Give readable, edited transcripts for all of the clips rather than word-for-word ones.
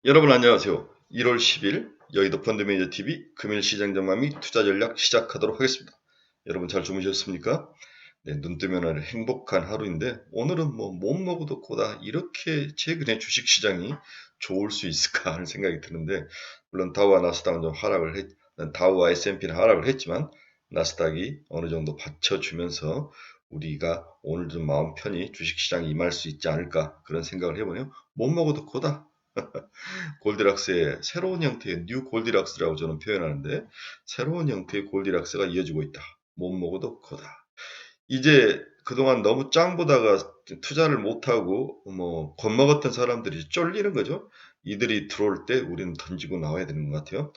여러분 안녕하세요. 1월 10일 여의도 펀드매니저 TV 금일 시장 전망 및 투자 전략 시작하도록 하겠습니다. 여러분 잘 주무셨습니까? 네, 눈 뜨면 하는 행복한 하루인데 오늘은 뭐 못 먹어도 고다 이렇게 최근에 주식시장이 좋을 수 있을까 하는 생각이 드는데 물론 다우와 나스닥은 좀 다우와 S&P는 하락을 했지만 나스닥이 어느 정도 받쳐주면서 우리가 오늘 좀 마음 편히 주식시장에 임할 수 있지 않을까 그런 생각을 해보네요. 못 먹어도 고다. 골디락스의 새로운 형태의 뉴 골디락스라고 저는 표현하는데 새로운 형태의 골디락스가 이어지고 있다. 못 먹어도 거다. 이제 그동안 너무 짱 보다가 투자를 못하고 뭐 겁먹었던 사람들이 쫄리는 거죠. 이들이 들어올 때 우리는 던지고 나와야 되는 것 같아요.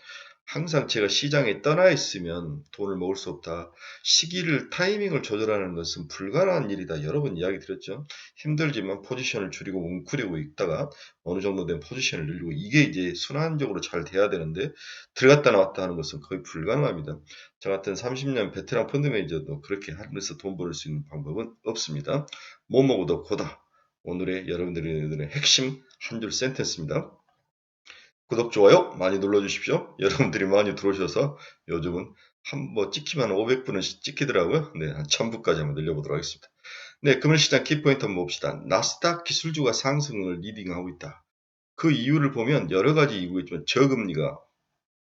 항상 제가 시장에 떠나 있으면 돈을 먹을 수 없다. 시기를, 타이밍을 조절하는 것은 불가능한 일이다. 여러 번 이야기 드렸죠. 힘들지만 포지션을 줄이고 웅크리고 있다가 어느 정도 된 포지션을 늘리고 이게 이제 순환적으로 잘 돼야 되는데 들어갔다 나왔다 하는 것은 거의 불가능합니다. 저 같은 30년 베테랑 펀드 매니저도 그렇게 하면서 돈 벌 수 있는 방법은 없습니다. 못 먹어도 고다. 오늘의 여러분들의 핵심 한 줄 센텐스입니다. 구독, 좋아요 많이 눌러주십시오. 여러분들이 많이 들어오셔서 요즘은 뭐 찍히면 500분은 찍히더라고요. 네, 한 1000분까지 한번 늘려보도록 하겠습니다. 네, 금일시장 키포인트 한번 봅시다. 나스닥 기술주가 상승을 리딩하고 있다. 그 이유를 보면 여러 가지 이유가 있지만 저금리가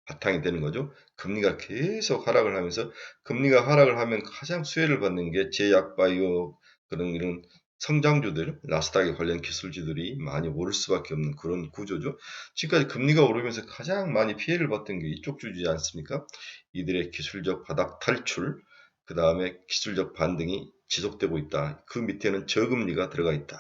바탕이 되는 거죠. 금리가 계속 하락을 하면서 금리가 하락을 하면 가장 수혜를 받는 게 제약 바이오 그런 이런 성장주들, 나스닥에 관련 기술주들이 많이 오를 수밖에 없는 그런 구조죠. 지금까지 금리가 오르면서 가장 많이 피해를 봤던 게 이쪽 주지 않습니까? 이들의 기술적 바닥 탈출, 그 다음에 기술적 반등이 지속되고 있다. 그 밑에는 저금리가 들어가 있다.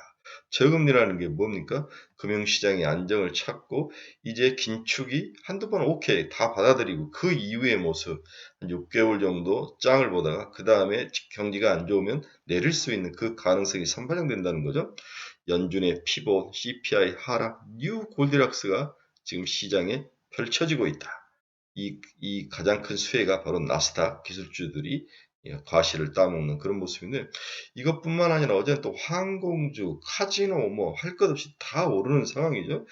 저금리라는 게 뭡니까? 금융시장의 안정을 찾고 이제 긴축이 한두 번 오케이 다 받아들이고 그 이후의 모습 한 6개월 정도 짱을 보다가 그 다음에 경기가 안 좋으면 내릴 수 있는 그 가능성이 선반영된다는 거죠. 연준의 피봇, CPI 하락, 뉴 골디락스가 지금 시장에 펼쳐지고 있다. 이 가장 큰 수혜가 바로 나스닥 기술주들이 과실을 따먹는 그런 모습인데 이것뿐만 아니라 어제는 또 항공주, 카지노 뭐 할 것 없이 다 오르는 상황이죠.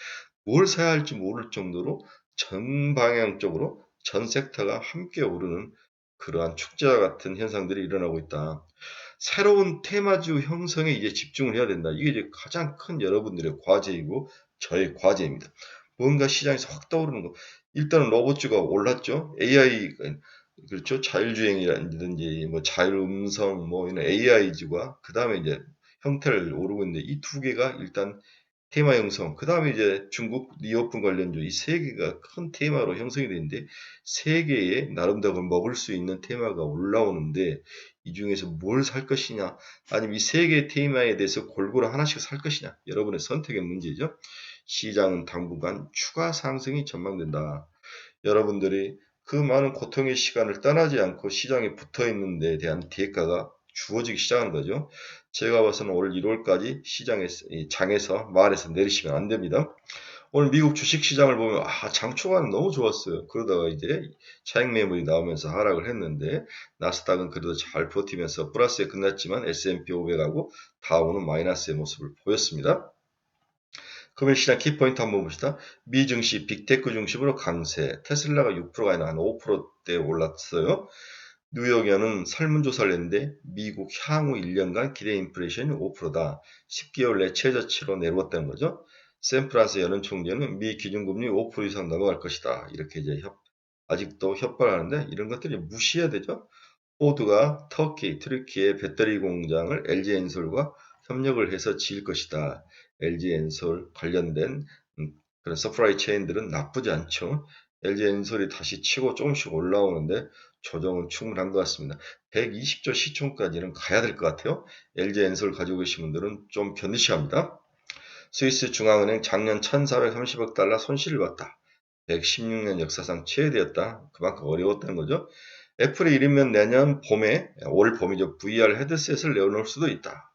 뭘 사야 할지 모를 정도로 전 방향적으로 전 섹터가 함께 오르는 그러한 축제와 같은 현상들이 일어나고 있다. 새로운 테마주 형성에 이제 집중을 해야 된다. 이게 이제 가장 큰 여러분들의 과제이고 저의 과제입니다. 뭔가 시장에서 확 떠오르는 거. 일단은 로봇주가 올랐죠. AI 그렇죠. 자율주행이라든지 뭐 자율음성 뭐 이런 AI주가 그 다음에 이제 형태를 오르고 있는데 이 두 개가 일단 테마 형성. 그 다음에 이제 중국 리오픈 관련주 이 세 개가 큰 테마로 형성이 되는데 세 개의 나름대로 먹을 수 있는 테마가 올라오는데 이 중에서 뭘 살 것이냐 아니면 이 세 개의 테마에 대해서 골고루 하나씩 살 것이냐 여러분의 선택의 문제죠. 시장은 당분간 추가 상승이 전망된다. 여러분들이 그 많은 고통의 시간을 떠나지 않고 시장에 붙어 있는 데 대한 대가가 주어지기 시작하는 거죠. 제가 봐서는 올 1월까지 장에서 말에서 내리시면 안 됩니다. 오늘 미국 주식시장을 보면 장 초반은 너무 좋았어요. 그러다가 이제 차익 매물이 나오면서 하락을 했는데 나스닥은 그래도 잘 버티면서 플러스에 끝났지만 S&P 500하고 다우는 마이너스의 모습을 보였습니다. 금일 시장 키포인트 한번 봅시다. 미 증시 빅테크 중심으로 강세, 테슬라가 6%가 아니라 한 5%대 올랐어요. 뉴욕에는 설문조사를 했는데 미국 향후 1년간 기대 인플레이션이 5%다. 10개월 내 최저치로 내려왔다는 거죠. 샌프란스 연은 총재는 미 기준금리 5% 이상 넘어갈 것이다. 이렇게 이제 아직도 협박하는데 이런 것들이 무시해야 되죠. 포드가 트리키의 배터리 공장을 LG엔솔과 협력을 해서 지을 것이다. LG엔솔 관련된 그런 서프라이 체인들은 나쁘지 않죠. LG엔솔이 다시 치고 조금씩 올라오는데 조정은 충분한 것 같습니다. 120조 시총까지는 가야 될 것 같아요. LG엔솔 가지고 계신 분들은 좀 견디셔야 합니다. 스위스 중앙은행 작년 1,430억 달러 손실을 봤다. 116년 역사상 최대였다. 그만큼 어려웠다는 거죠. 애플이 이르면 내년 봄에, 올 봄이죠. VR 헤드셋을 내놓을 수도 있다.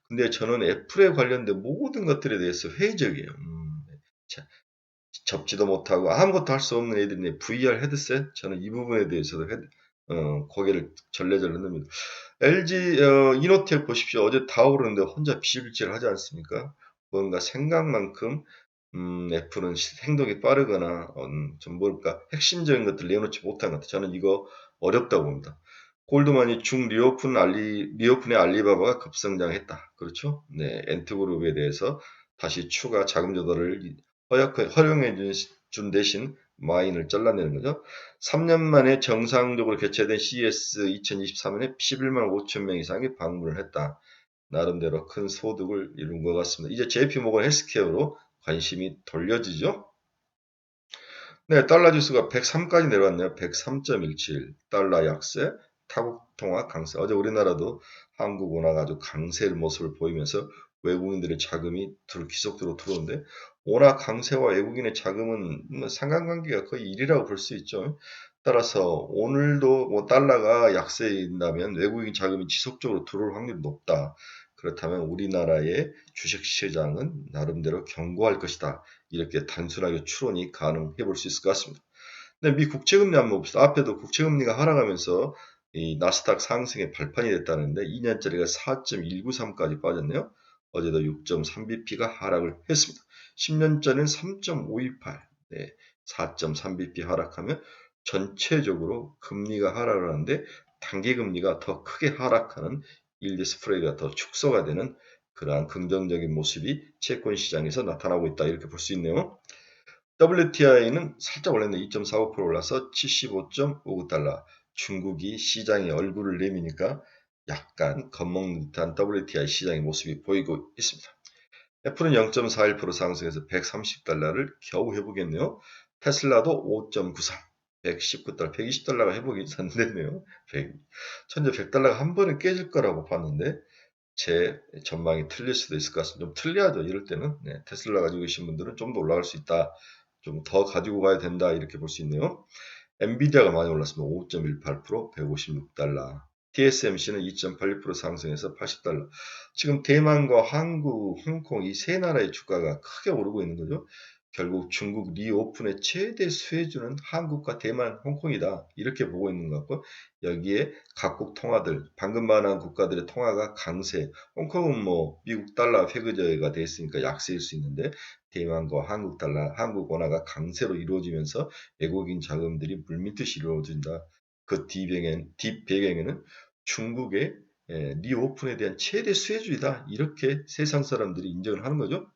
근데 저는 애플에 관련된 모든 것들에 대해서 회의적이에요. 자, 접지도 못하고 아무것도 할 수 없는 애들인데 VR 헤드셋? 저는 이 부분에 대해서도 고개를 절레절레 흔듭니다. LG 이노텍 보십시오. 어제 다 오르는데 혼자 비실비실 하지 않습니까? 뭔가 생각만큼 F는 행동이 빠르거나 좀 뭘까 핵심적인 것들 내놓지 못한 것 같아요. 저는 이거 어렵다고 봅니다. 골드만이 리오픈의 알리바바가 급성장했다. 그렇죠? 네, 엔트그룹에 대해서 다시 추가 자금 조달을 허용해 준 대신 마인을 잘라내는 거죠. 3년 만에 정상적으로 개최된 CES 2023년에 11만 5천 명 이상이 방문을 했다. 나름대로 큰 소득을 이룬 것 같습니다. 이제 JP모건 헬스케어로 관심이 돌려지죠. 네, 달러 지수가 103까지 내려왔네요. 103.17. 달러 약세, 타국 통화 강세. 어제 우리나라도 한국 원화가 아주 강세의 모습을 보이면서 외국인들의 자금이 기속적으로 들어오는데 원화 강세와 외국인의 자금은 뭐 상관관계가 거의 1이라고 볼 수 있죠. 따라서 오늘도 뭐 달러가 약세인다면 외국인 자금이 지속적으로 들어올 확률이 높다. 그렇다면 우리나라의 주식시장은 나름대로 견고할 것이다. 이렇게 단순하게 추론이 가능해 볼 수 있을 것 같습니다. 근데 미 국채금리 한번 봅시다. 앞에도 국채금리가 하락하면서 이 나스닥 상승의 발판이 됐다는데 2년짜리가 4.193까지 빠졌네요. 어제도 6.3bp가 하락을 했습니다. 10년짜리는 3.528, 네, 4.3bp 하락하면 전체적으로 금리가 하락을 하는데 단기금리가 더 크게 하락하는 일드 스프레드가 더 축소가 되는 그러한 긍정적인 모습이 채권 시장에서 나타나고 있다. 이렇게 볼 수 있네요. WTI는 살짝 올랐네. 2.45% 올라서 75.59달러. 중국이 시장에 얼굴을 내미니까 약간 겁먹는 듯한 WTI 시장의 모습이 보이고 있습니다. 애플은 0.41% 상승해서 130달러를 겨우 회복했네요. 테슬라도 5.93, 119달러, 120달러가 회복이 안 됐네요. 1100달러가 한 번에 깨질 거라고 봤는데 제 전망이 틀릴 수도 있을 것 같습니다. 좀 틀려야죠. 이럴 때는 테슬라 가지고 계신 분들은 좀 더 올라갈 수 있다. 좀 더 가지고 가야 된다. 이렇게 볼 수 있네요. 엔비디아가 많이 올랐습니다. 5.18%, 156달러. TSMC는 2.81% 상승해서 80달러. 지금 대만과 한국, 홍콩 이 세 나라의 주가가 크게 오르고 있는 거죠. 결국 중국 리오픈의 최대 수혜주는 한국과 대만, 홍콩이다. 이렇게 보고 있는 것 같고 여기에 각국 통화들, 방금 말한 국가들의 통화가 강세. 홍콩은 뭐 미국 달러 회귀제가 돼 있으니까 약세일 수 있는데 대만과 한국 달러, 한국 원화가 강세로 이루어지면서 외국인 자금들이 물밀듯이 이루어진다. 그 뒷배경에는 중국의 리오픈에 대한 최대 수혜주의다. 이렇게 세상 사람들이 인정을 하는 거죠.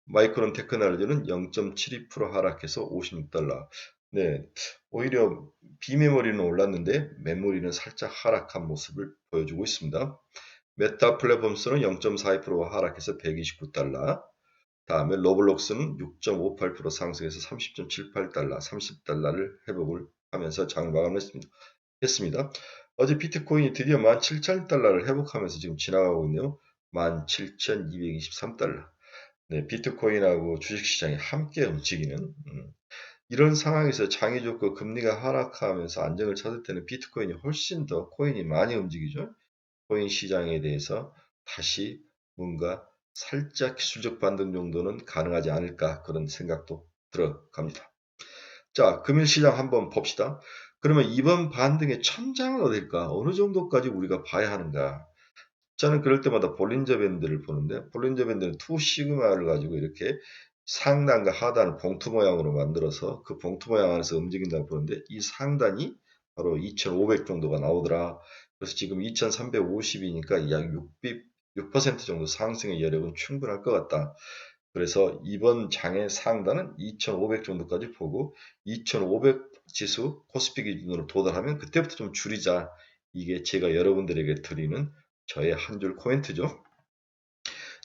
마이크론 테크놀로지는 0.72% 하락해서 56달러. 네, 오히려 비메모리는 올랐는데 메모리는 살짝 하락한 모습을 보여주고 있습니다. 메타 플랫폼스는 0.42% 하락해서 129달러. 다음에 로블록스는 6.58% 상승해서 30.78달러, 30달러를 회복을 하면서 장 마감했습니다. 어제 비트코인이 드디어 17,000달러를 회복하면서 지금 지나가고 있네요. 17,223달러. 네, 비트코인하고 주식시장이 함께 움직이는 이런 상황에서 장이 좋고 금리가 하락하면서 안정을 찾을 때는 비트코인이 훨씬 더 코인이 많이 움직이죠. 코인 시장에 대해서 다시 뭔가 살짝 기술적 반등 정도는 가능하지 않을까 그런 생각도 들어갑니다. 자, 금일시장 한번 봅시다. 그러면 이번 반등의 천장은 어딜까? 어느 정도까지 우리가 봐야 하는가? 저는 그럴 때마다 볼린저 밴드를 보는데 볼린저 밴드는 2 시그마를 가지고 이렇게 상단과 하단을 봉투 모양으로 만들어서 그 봉투 모양 안에서 움직인다고 보는데 이 상단이 바로 2,500 정도가 나오더라. 그래서 지금 2,350이니까 약 6% 정도 상승의 여력은 충분할 것 같다. 그래서 이번 장의 상단은 2,500 정도까지 보고 2,500 지수 코스피 기준으로 도달하면 그때부터 좀 줄이자. 이게 제가 여러분들에게 드리는 저의 한 줄 코멘트죠.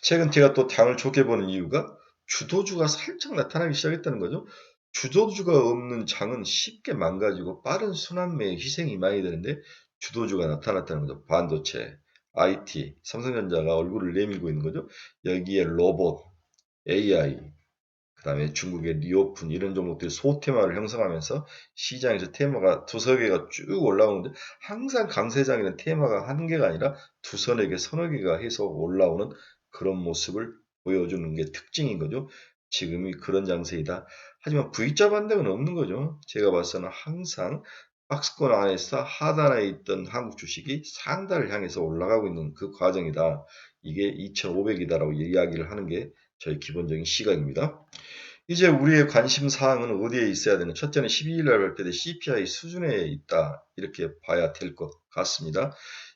최근 제가 또 장을 좋게 보는 이유가 주도주가 살짝 나타나기 시작했다는 거죠. 주도주가 없는 장은 쉽게 망가지고 빠른 순환매의 희생이 많이 되는데 주도주가 나타났다는 거죠. 반도체, IT, 삼성전자가 얼굴을 내밀고 있는 거죠. 여기에 로봇, AI, 그 다음에 중국의 리오픈 이런 종목들이 소테마를 형성하면서 시장에서 테마가 두세 개가 쭉 올라오는데 항상 강세장에는 테마가 한 개가 아니라 두서너 개, 서너 개가 해서 올라오는 그런 모습을 보여주는 게 특징인 거죠. 지금이 그런 장세이다. 하지만 V자 반등은 없는 거죠. 제가 봐서는 항상 박스권 안에서 하단에 있던 한국 주식이 상단을 향해서 올라가고 있는 그 과정이다. 이게 2,500이다라고 이야기를 하는 게 저희 기본적인 시각입니다. 이제 우리의 관심 사항은 어디에 있어야 되는? 첫째는 12일 날 발표된 CPI 수준에 있다. 이렇게 봐야 될 것 같습니다.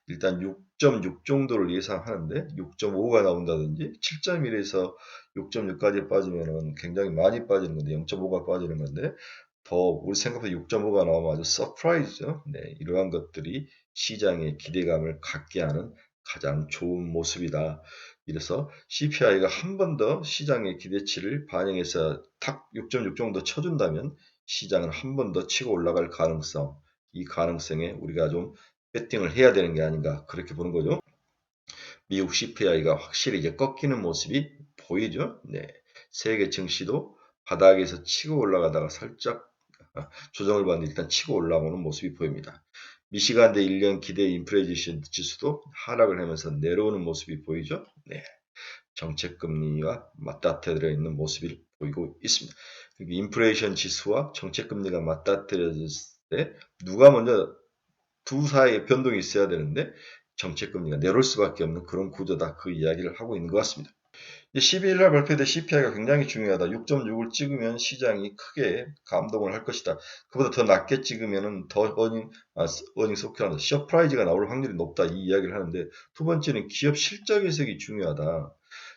일단 6.6 정도를 예상하는데 6.5가 나온다든지 7.1에서 6.6까지 빠지면은 굉장히 많이 빠지는 건데 0.5가 빠지는 건데 더 우리 생각보다 6.5가 나오면 아주 서프라이즈죠. 네, 이러한 것들이 시장의 기대감을 갖게 하는 가장 좋은 모습이다. 이래서 CPI가 한 번 더 시장의 기대치를 반영해서 탁 6.6 정도 쳐준다면 시장은 한 번 더 치고 올라갈 가능성, 이 가능성에 우리가 좀 배팅을 해야 되는 게 아닌가 그렇게 보는 거죠. 미국 CPI가 확실히 이제 꺾이는 모습이 보이죠. 네, 세계 증시도 바닥에서 치고 올라가다가 살짝 조정을 받는데 일단 치고 올라오는 모습이 보입니다. 미시간대 1년 기대 인플레이션 지수도 하락을 하면서 내려오는 모습이 보이죠. 네. 정책금리와 맞닥뜨려 있는 모습을 보이고 있습니다. 인플레이션 지수와 정책금리가 맞닥뜨려졌을 때 누가 먼저 두 사이에 변동이 있어야 되는데 정책금리가 내려올 수밖에 없는 그런 구조다. 그 이야기를 하고 있는 것 같습니다. 12일 날 발표된 CPI가 굉장히 중요하다. 6.6을 찍으면 시장이 크게 감동을 할 것이다. 그보다 더 낮게 찍으면 더 어닝 소크라는 서프라이즈가 나올 확률이 높다. 이 이야기를 하는데 두 번째는 기업 실적 해석이 중요하다.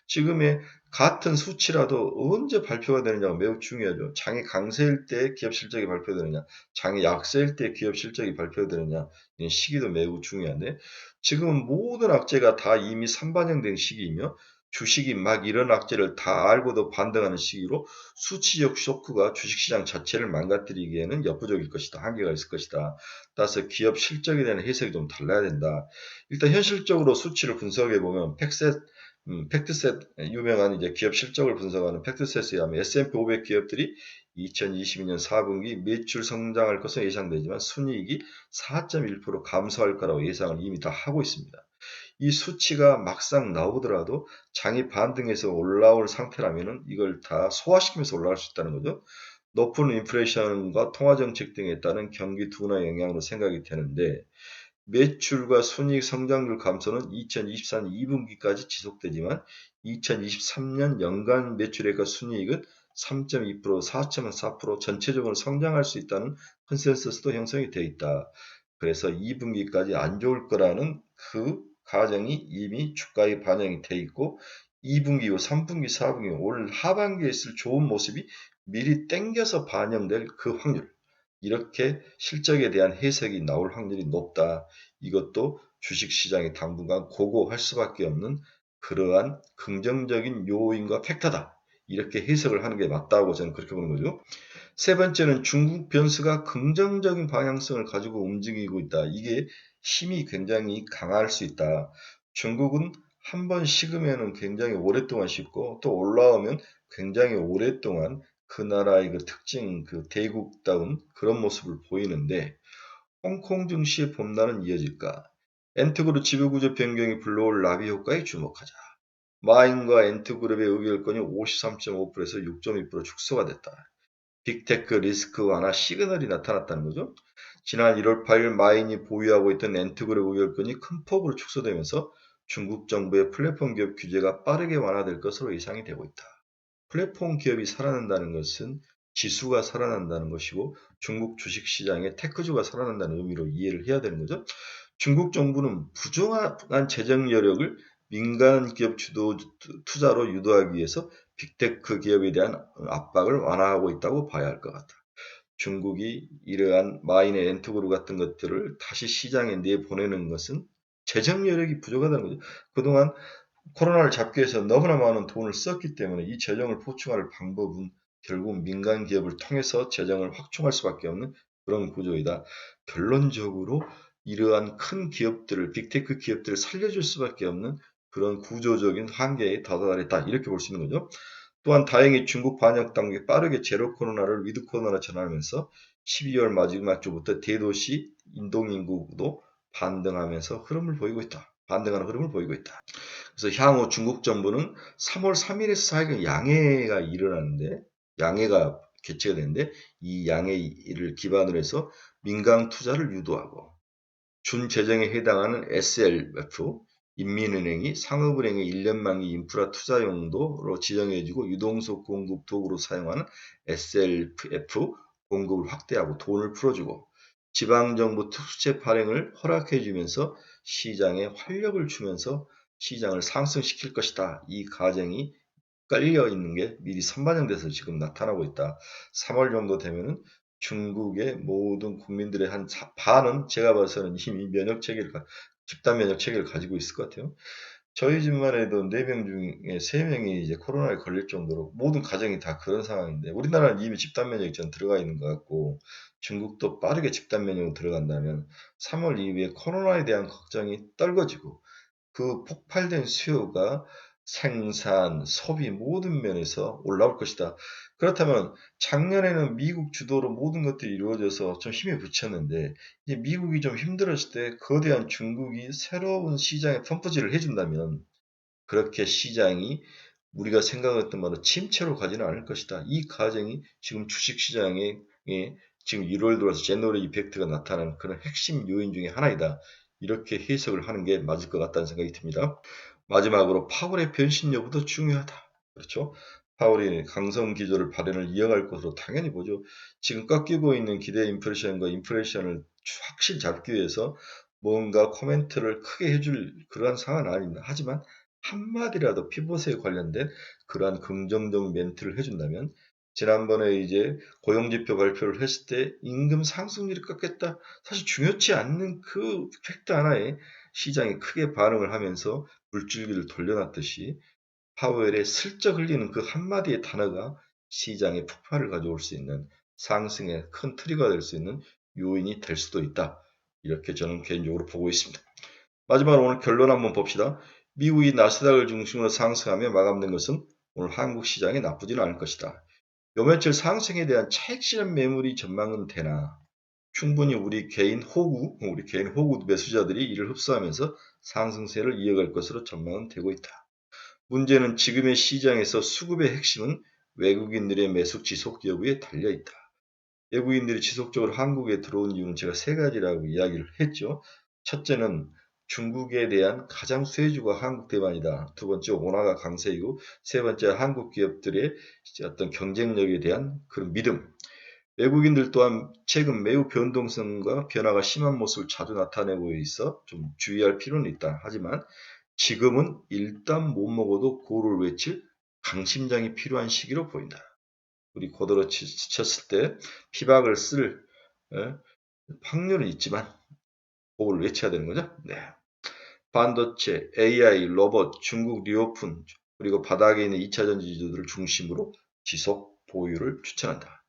지금의 같은 수치라도 언제 발표가 되느냐가 매우 중요하죠. 장이 강세일 때 기업 실적이 발표되느냐, 장이 약세일 때 기업 실적이 발표되느냐, 이 시기도 매우 중요한데 지금은 모든 악재가 다 이미 선반영된 시기이며 주식이 막 이런 악재를 다 알고도 반등하는 시기로 수치적 쇼크가 주식시장 자체를 망가뜨리기에는 역부족일 것이다. 한계가 있을 것이다. 따라서 기업 실적에 대한 해석이 좀 달라야 된다. 일단 현실적으로 수치를 분석해 보면 팩트셋 유명한 이제 기업 실적을 분석하는 팩트셋에 의하면 S&P 500 기업들이 2022년 4분기 매출 성장할 것으로 예상되지만 순이익이 4.1% 감소할 거라고 예상을 이미 다 하고 있습니다. 이 수치가 막상 나오더라도 장이 반등해서 올라올 상태라면 이걸 다 소화시키면서 올라갈 수 있다는 거죠. 높은 인플레이션과 통화정책 등에 따른 경기 둔화 영향으로 생각이 되는데 매출과 순이익 성장률 감소는 2024년 2분기까지 지속되지만 2023년 연간 매출액과 순이익은 3.2%, 4.4% 전체적으로 성장할 수 있다는 컨센서스도 형성이 되어 있다. 그래서 2분기까지 안 좋을 거라는 그 가정이 이미 주가에 반영이 돼 있고 2분기 후 3분기, 4분기 올 하반기에 있을 좋은 모습이 미리 땡겨서 반영될 그 확률 이렇게 실적에 대한 해석이 나올 확률이 높다. 이것도 주식시장이 당분간 고고할 수밖에 없는 그러한 긍정적인 요인과 팩터다. 이렇게 해석을 하는 게 맞다고 저는 그렇게 보는 거죠. 세 번째는 중국 변수가 긍정적인 방향성을 가지고 움직이고 있다. 이게 힘이 굉장히 강할 수 있다. 중국은 한 번 식으면 굉장히 오랫동안 식고 또 올라오면 굉장히 오랫동안 그 나라의 그 특징, 그 대국다운 그런 모습을 보이는데 홍콩 증시의 봄날은 이어질까? 엔트그룹 지배구조 변경이 불러올 나비 효과에 주목하자. 마인과 엔트그룹의 의결권이 53.5%에서 6.2% 축소가 됐다. 빅테크 리스크 완화 시그널이 나타났다는 거죠. 지난 1월 8일 마인이 보유하고 있던 엔트그룹 의결권이 큰 폭으로 축소되면서 중국 정부의 플랫폼 기업 규제가 빠르게 완화될 것으로 예상이 되고 있다. 플랫폼 기업이 살아난다는 것은 지수가 살아난다는 것이고 중국 주식시장의 테크주가 살아난다는 의미로 이해를 해야 되는 거죠. 중국 정부는 부정한 재정 여력을 민간 기업 주도 투자로 유도하기 위해서 빅테크 기업에 대한 압박을 완화하고 있다고 봐야 할 것 같다. 중국이 이러한 마인의 엔트그룹 같은 것들을 다시 시장에 내보내는 것은 재정 여력이 부족하다는 거죠. 그동안 코로나를 잡기 위해서 너무나 많은 돈을 썼기 때문에 이 재정을 보충할 방법은 결국 민간 기업을 통해서 재정을 확충할 수밖에 없는 그런 구조이다. 결론적으로 이러한 큰 기업들을 빅테크 기업들을 살려줄 수밖에 없는 그런 구조적인 한계에 다다랐다 이렇게 볼 수 있는 거죠. 또한 다행히 중국 반역 당국이 빠르게 제로 코로나를 위드 코로나로 전환하면서 12월 마지막 주부터 대도시 인동인구도 반등하면서 흐름을 보이고 있다. 반등하는 흐름을 보이고 있다. 그래서 향후 중국 정부는 3월 3일에서 4일 양해가 일어나는데 양해가 개최가 되는데 이 양해를 기반으로 해서 민간 투자를 유도하고 준 재정에 해당하는 SLF 인민은행이 상업은행의 1년 만기 인프라 투자 용도로 지정해주고 유동성 공급 도구로 사용하는 SLF 공급을 확대하고 돈을 풀어주고 지방정부 특수채 발행을 허락해주면서 시장에 활력을 주면서 시장을 상승시킬 것이다. 이 가정이 깔려 있는 게 미리 선반영돼서 지금 나타나고 있다. 3월 정도 되면은 중국의 모든 국민들의 한 반은 제가 봐서는 이미 집단 면역 체계를 가지고 있을 것 같아요. 저희 집만 해도 4명 중에 3명이 이제 코로나에 걸릴 정도로 모든 가정이 다 그런 상황인데 우리나라는 이미 집단 면역이 전 들어가 있는 것 같고 중국도 빠르게 집단 면역으로 들어간다면 3월 이후에 코로나에 대한 걱정이 떨궈지고 그 폭발된 수요가 생산, 소비 모든 면에서 올라올 것이다. 그렇다면 작년에는 미국 주도로 모든 것들이 이루어져서 좀 힘이 붙였는데 이제 미국이 좀 힘들었을 때 거대한 중국이 새로운 시장에 펌프질을 해준다면 그렇게 시장이 우리가 생각했던 바로 침체로 가지는 않을 것이다. 이 과정이 지금 주식시장에 지금 1월 들어서 제너럴 이펙트가 나타나는 그런 핵심 요인 중에 하나이다. 이렇게 해석을 하는 게 맞을 것 같다는 생각이 듭니다. 마지막으로 파월의 변신 여부도 중요하다. 그렇죠? 파월이 강성 기조를 발현을 이어갈 것으로 당연히 보죠. 지금 꺾이고 있는 기대 인플레이션과 인플레이션을 확실히 잡기 위해서 뭔가 코멘트를 크게 해줄 그러한 상황은 아닙니다. 하지만 한마디라도 피벗에 관련된 그러한 긍정적 멘트를 해준다면 지난번에 이제 고용지표 발표를 했을 때 임금 상승률이 꺾였다. 사실 중요치 않는 그 팩트 하나에 시장이 크게 반응을 하면서 물줄기를 돌려놨듯이 파웰의 슬쩍 흘리는 그 한마디의 단어가 시장에 폭발을 가져올 수 있는 상승의 큰 트리거가 될 수 있는 요인이 될 수도 있다. 이렇게 저는 개인적으로 보고 있습니다. 마지막으로 오늘 결론 한번 봅시다. 미국이 나스닥을 중심으로 상승하며 마감된 것은 오늘 한국 시장이 나쁘지는 않을 것이다. 요 며칠 상승에 대한 차익 실현 매물이 전망은 되나 충분히 우리 개인 호구 매수자들이 이를 흡수하면서 상승세를 이어갈 것으로 전망은 되고 있다. 문제는 지금의 시장에서 수급의 핵심은 외국인들의 매수 지속 여부에 달려 있다. 외국인들이 지속적으로 한국에 들어온 이유는 제가 3가지라고 이야기를 했죠. 첫째는 중국에 대한 가장 수혜주가 한국 대만이다. 두 번째 원화가 강세이고 세 번째 한국 기업들의 어떤 경쟁력에 대한 그런 믿음. 외국인들 또한 최근 매우 변동성과 변화가 심한 모습을 자주 나타내고 있어 좀 주의할 필요는 있다. 하지만 지금은 일단 못 먹어도 고를 외칠 강심장이 필요한 시기로 보인다. 우리 고도로 지쳤을 때 피박을 쓸 확률은 있지만 그걸 외쳐야 되는 거죠. 네. 반도체, AI, 로봇, 중국 리오픈 그리고 바닥에 있는 2차 전지주들을 중심으로 지속 보유를 추천한다.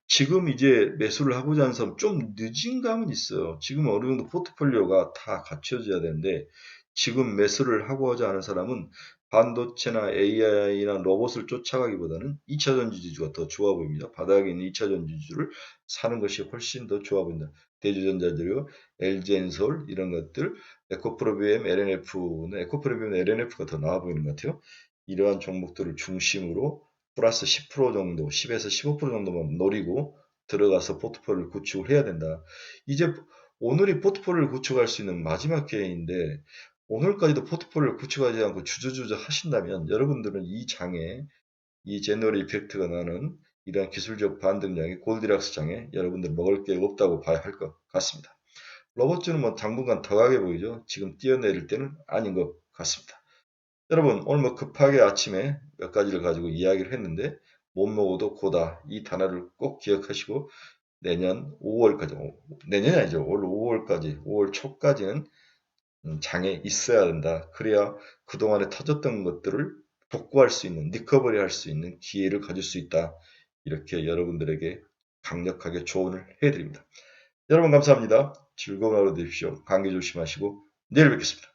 지금 이제 매수를 하고자 하는 사람 좀 늦은 감은 있어요. 지금 어느 정도 포트폴리오가 다 갖춰져야 되는데 지금 매수를 하고자 하는 사람은 반도체나 AI나 로봇을 쫓아가기보다는 2차 전지주가 더 좋아 보입니다. 바닥에 있는 2차 전지주를 사는 것이 훨씬 더 좋아 보인다. 대주전자들요, LG엔솔 이런 것들, 에코프로비엠, LNF는 에코프로비엠, LNF가 더 나아 보이는 것 같아요. 이러한 종목들을 중심으로 플러스 10% 정도, 10에서 15% 정도만 노리고 들어가서 포트폴리오를 구축을 해야 된다. 이제 오늘이 포트폴리오를 구축할 수 있는 마지막 기회인데 오늘까지도 포트폴리오를 구축하지 않고 주저주저 하신다면 여러분들은 이 장에 이 제너럴 이펙트가 나는 이러한 기술적 반등장에 골디락스 장에 여러분들 먹을 게 없다고 봐야 할 것 같습니다. 로봇주는 뭐 당분간 더 가게 보이죠. 지금 뛰어내릴 때는 아닌 것 같습니다. 여러분 오늘 뭐 급하게 아침에 몇 가지를 가지고 이야기를 했는데 못 먹어도 고다 이 단어를 꼭 기억하시고 내년 5월까지 내년이 아니죠. 올 5월까지 5월 초까지는 장에 있어야 된다. 그래야 그동안에 터졌던 것들을 복구할 수 있는 리커버리 할 수 있는 기회를 가질 수 있다. 이렇게 여러분들에게 강력하게 조언을 해드립니다. 여러분 감사합니다. 즐거운 하루 되십시오. 감기 조심하시고 내일 뵙겠습니다.